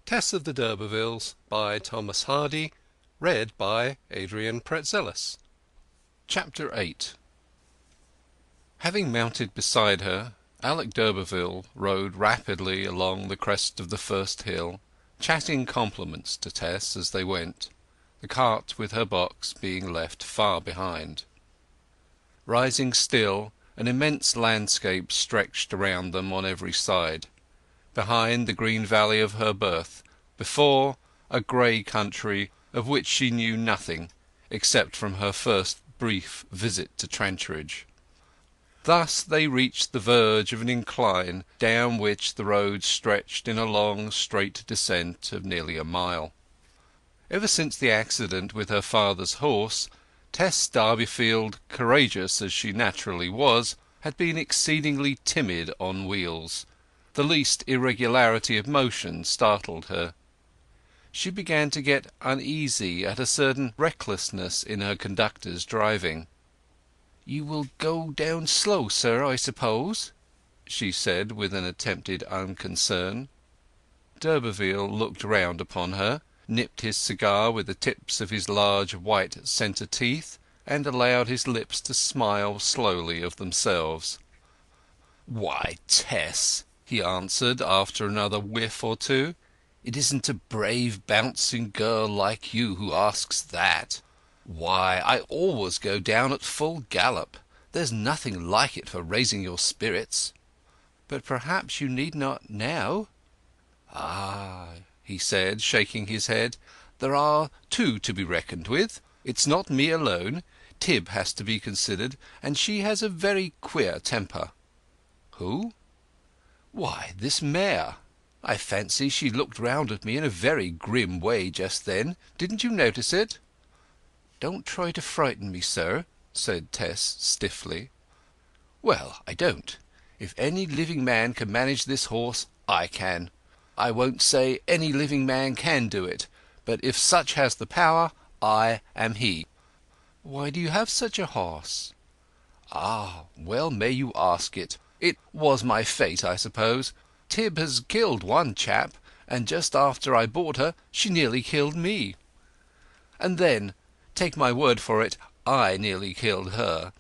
Tess of the Durbeyfields by Thomas Hardy. Read by Adrian Pretzelis. Chapter 8. Having mounted beside her, Alec d'Urberville rode rapidly along the crest of the first hill, chatting compliments to Tess as they went, the cart with her box being left far behind. Rising still, an immense landscape stretched around them on every side. Behind, the green valley of her birth; before, a grey country of which she knew nothing, except from her first brief visit to Trantridge. Thus they reached the verge of an incline down which the road stretched in a long straight descent of nearly a mile. Ever since the accident with her father's horse, Tess Durbeyfield, courageous as she naturally was, had been exceedingly timid on wheels. The least irregularity of motion startled her. She began to get uneasy at a certain recklessness in her conductor's driving. "You will go down slow, sir, I suppose?" she said with an attempted unconcern. D'Urberville looked round upon her, nipped his cigar with the tips of his large white centre teeth, and allowed his lips to smile slowly of themselves. "Why, Tess," he answered, after another whiff or two, "it isn't a brave bouncing girl like you who asks that. Why, I always go down at full gallop. There's nothing like it for raising your spirits." "But perhaps you need not now." "Ah," he said, shaking his head, "there are two to be reckoned with. It's not me alone. Tib has to be considered, and she has a very queer temper." "Who?" "Why, this mare. I fancy she looked round at me in a very grim way just then. Didn't you notice it?" "Don't try to frighten me, sir," said Tess stiffly. "Well, I don't. If any living man can manage this horse, I can. I won't say any living man can do it, but if such has the power, I am he." "Why do you have such a horse?" "Ah, well may you ask it. It was my fate, I suppose. Tib has killed one chap, and just after I bought her she nearly killed me. And then, take my word for it, I nearly killed her.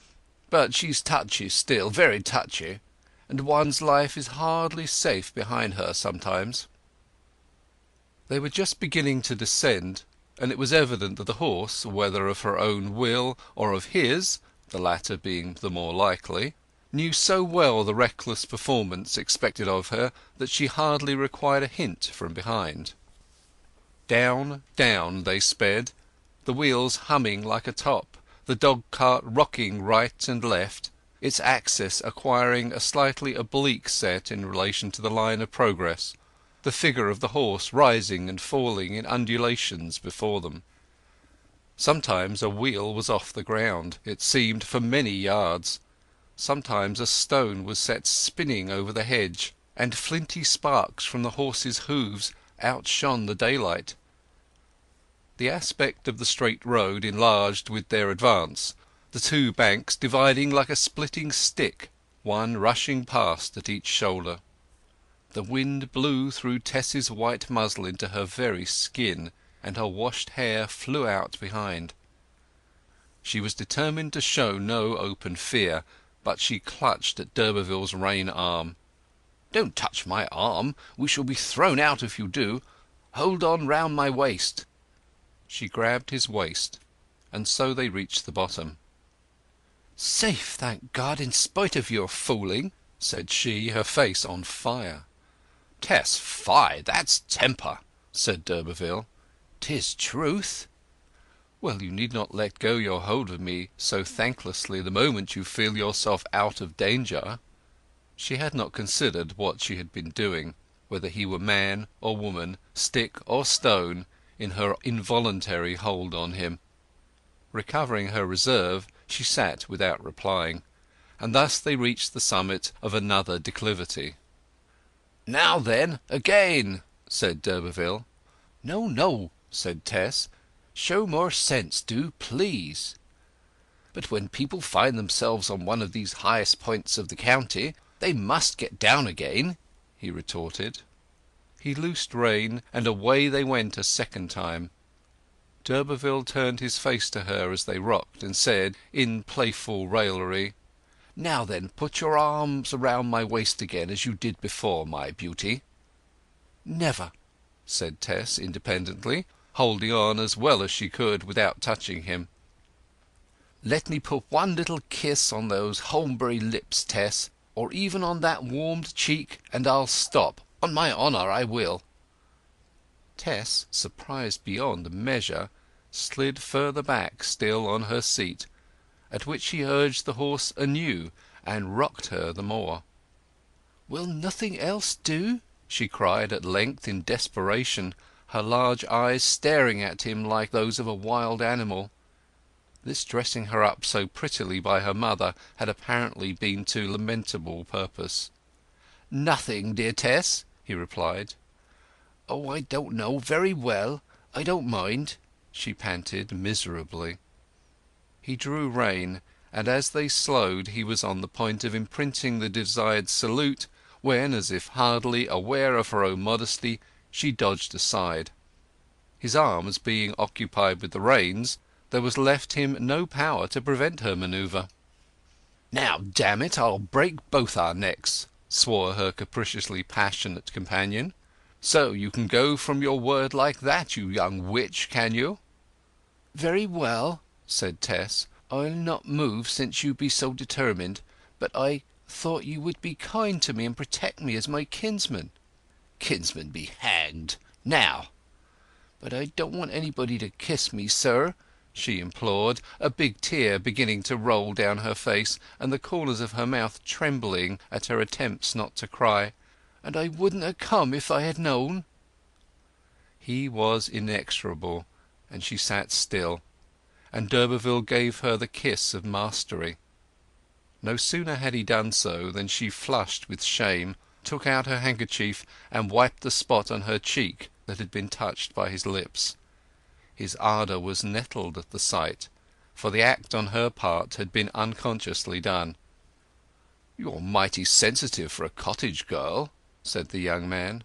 But she's touchy still, very touchy, and one's life is hardly safe behind her sometimes." They were just beginning to descend, and it was evident that the horse, whether of her own will or of his, the latter being the more likely, knew so well the reckless performance expected of her that she hardly required a hint from behind. Down, down they sped, the wheels humming like a top, the dog-cart rocking right and left, its axis acquiring a slightly oblique set in relation to the line of progress, the figure of the horse rising and falling in undulations before them. Sometimes a wheel was off the ground, it seemed, for many yards. Sometimes a stone was set spinning over the hedge, and flinty sparks from the horse's hoofs outshone the daylight. The aspect of the straight road enlarged with their advance, the two banks dividing like a splitting stick, one rushing past at each shoulder. The wind blew through Tess's white muslin to her very skin, and her washed hair flew out behind. She was determined to show no open fear, but she clutched at d'Urberville's rein arm. "Don't touch my arm. We shall be thrown out if you do. Hold on round my waist." She grabbed his waist, and so they reached the bottom. "Safe, thank God, in spite of your fooling," said she, her face on fire. "Tess, fie, that's temper," said d'Urberville. "'Tis truth." "Well, you need not let go your hold of me so thanklessly the moment you feel yourself out of danger." She had not considered what she had been doing, whether he were man or woman, stick or stone, in her involuntary hold on him. Recovering her reserve, she sat without replying, and thus they reached the summit of another declivity. "Now then, again," said d'Urberville. "No, no," said Tess. "Show more sense, do, please." "But when people find themselves on one of these highest points of the county, they must get down again," he retorted. He loosed rein, and away they went a second time. D'Urberville turned his face to her as they rocked, and said, in playful raillery, "Now then, put your arms round my waist again, as you did before, my beauty." "Never," said Tess independently, holding on as well as she could without touching him. "Let me put one little kiss on those Holmbury lips, Tess, or even on that warmed cheek, and I'll stop. On my honour I will." Tess, surprised beyond measure, slid further back still on her seat, at which he urged the horse anew, and rocked her the more. "Will nothing else do?" she cried at length in desperation, her large eyes staring at him like those of a wild animal. This dressing her up so prettily by her mother had apparently been to lamentable purpose. "Nothing, dear Tess," he replied. "Oh, I don't know very well. I don't mind," she panted miserably. He drew rein, and as they slowed he was on the point of imprinting the desired salute, when, as if hardly aware of her own modesty, she dodged aside. His arms being occupied with the reins, there was left him no power to prevent her manoeuvre. "Now, damn it, I'll break both our necks," swore her capriciously passionate companion. "So you can go from your word like that, you young witch, can you?" "Very well," said Tess. "I'll not move since you be so determined. But I thought you would be kind to me and protect me as my kinsman." "Kinsman be hanged! Now!" "But I don't want anybody to kiss me, sir," she implored, a big tear beginning to roll down her face, and the corners of her mouth trembling at her attempts not to cry. "And I wouldn't have come if I had known." He was inexorable, and she sat still, and d'Urberville gave her the kiss of mastery. No sooner had he done so than she flushed with shame, took out her handkerchief, and wiped the spot on her cheek that had been touched by his lips. His ardour was nettled at the sight, for the act on her part had been unconsciously done. "You're mighty sensitive for a cottage girl," said the young man.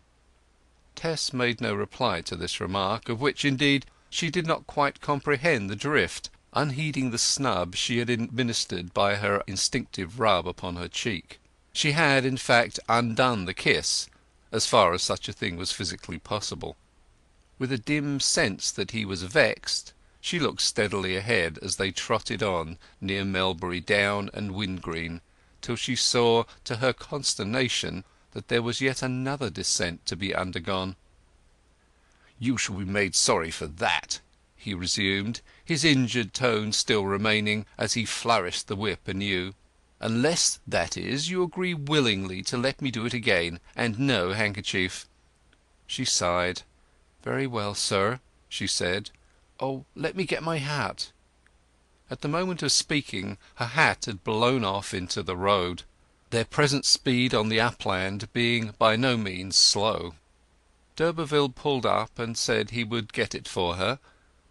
Tess made no reply to this remark, of which, indeed, she did not quite comprehend the drift, unheeding the snub she had administered by her instinctive rub upon her cheek. She had, in fact, undone the kiss, as far as such a thing was physically possible. With a dim sense that he was vexed, she looked steadily ahead as they trotted on near Melbury Down and Wingreen, till she saw, to her consternation, that there was yet another descent to be undergone. "You shall be made sorry for that," he resumed, his injured tone still remaining, as he flourished the whip anew. "Unless, that is, you agree willingly to let me do it again, and no handkerchief." She sighed. "Very well, sir," she said. "Oh, let me get my hat." At the moment of speaking her hat had blown off into the road, their present speed on the upland being by no means slow. D'Urberville pulled up and said he would get it for her,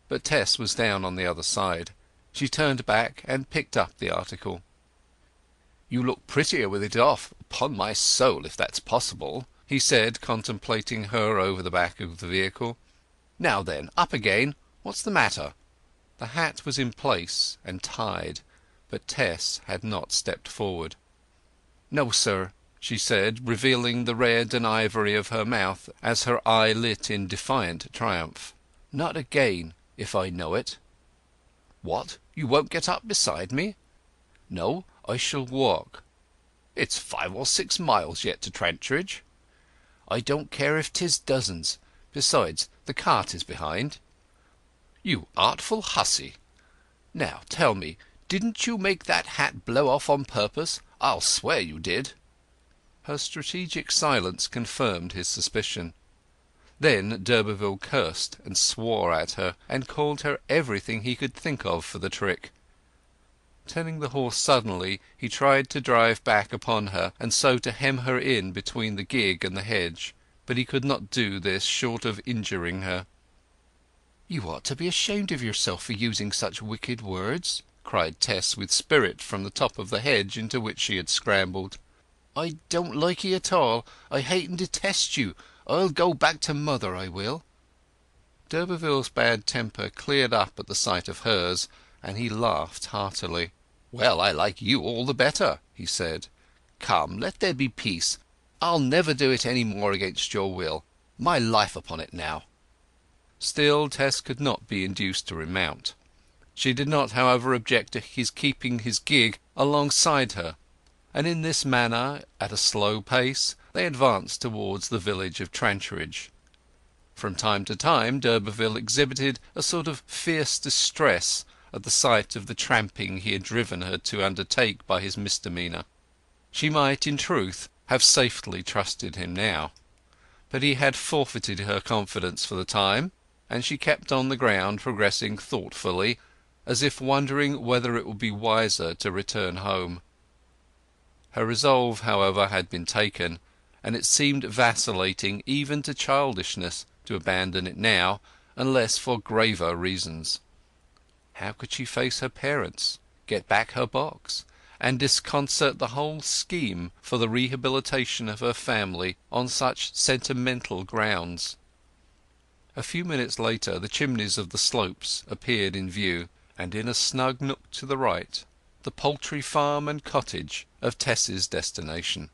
but Tess was down on the other side. She turned back and picked up the article. "You look prettier with it off, upon my soul, if that's possible," he said, contemplating her over the back of the vehicle. "Now then, up again. What's the matter?" The hat was in place and tied, but Tess had not stepped forward. "No, sir," she said, revealing the red and ivory of her mouth as her eye lit in defiant triumph. "Not again, if I know it." "What, you won't get up beside me?" "No, I shall walk." "It's 5 or 6 miles yet to Trantridge." "I don't care if 'tis dozens. Besides, the cart is behind." "You artful hussy! Now tell me, didn't you make that hat blow off on purpose? I'll swear you did." Her strategic silence confirmed his suspicion. Then d'Urberville cursed and swore at her, and called her everything he could think of for the trick. Turning the horse suddenly, he tried to drive back upon her, and so to hem her in between the gig and the hedge, but he could not do this short of injuring her. "You ought to be ashamed of yourself for using such wicked words," cried Tess with spirit from the top of the hedge into which she had scrambled. "I don't like 'ee at all. I hate and detest you. I'll go back to mother, I will." D'Urberville's bad temper cleared up at the sight of hers, and he laughed heartily. "Well, I like you all the better," he said. "Come, let there be peace. I'll never do it any more against your will. My life upon it now." Still Tess could not be induced to remount. She did not, however, object to his keeping his gig alongside her, and in this manner, at a slow pace, they advanced towards the village of Trantridge. From time to time d'Urberville exhibited a sort of fierce distress at the sight of the tramping he had driven her to undertake by his misdemeanour. She might, in truth, have safely trusted him now, but he had forfeited her confidence for the time, and she kept on the ground, progressing thoughtfully, as if wondering whether it would be wiser to return home. Her resolve, however, had been taken, and it seemed vacillating even to childishness to abandon it now, unless for graver reasons. How could she face her parents, get back her box, and disconcert the whole scheme for the rehabilitation of her family on such sentimental grounds? A few minutes later the chimneys of the slopes appeared in view, and in a snug nook to the right the poultry farm and cottage of Tess's destination.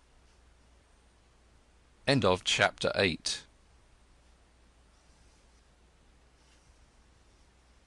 Chapter 8